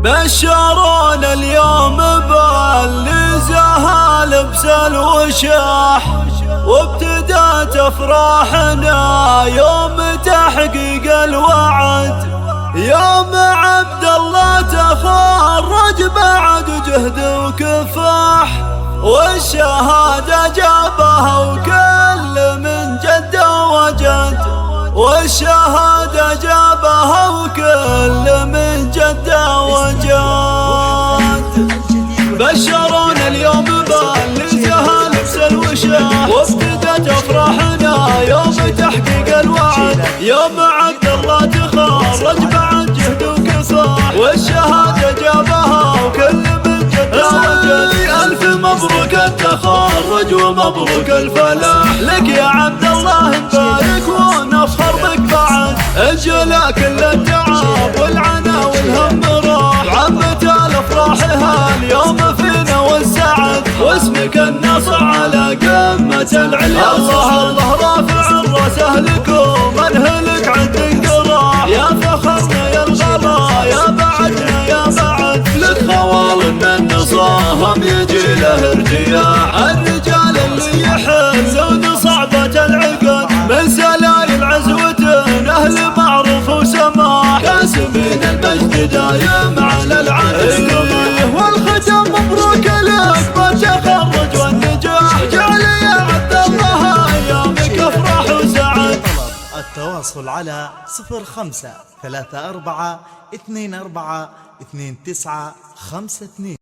بشرونا اليوم باللي زها لبس الوشاح، وابتدت افراحنا يوم تحقيق الوعد، يوم عبد الله تخرج بعد جهد وكفاح، والشهادة جابها وكل من جد وجد، والشهادة جابها وكل من جد وجد. بشرونا اليوم باللي زها لبس الوشاح، وابتدت افراحنا يوم تحقيق الوعد، يوم عبد الله تخرج بعد جهد وكفاح، والشهادة جابها وكل من جد وجد. ألف مبروك التخرج ومبروك الفلاح، لك يا عبد الله نبارك ونفخر بك بعد، اجلا كل التعب والعنا والهم راح، عمت الافراحها اليوم فينا والسعد، واسمك النصر على قمة العليا. الله الله رافع الراس لكم انهلك عند انقراح، يا فخرنا يا الغلا يا بعدنا يا بعد، لك خوال من نصاهم يجي له ارتياح، الرجال اللي يحزون صعبة العقد، من سلايل عزوة اهل معروف وسماح، كاسبين المجد دايم على العتق، والختم مبروك لك بالتخرج والنجاح، جعل يا عبد الله ايامك افراح وسعد. التواصل على 05 34 24 29 52.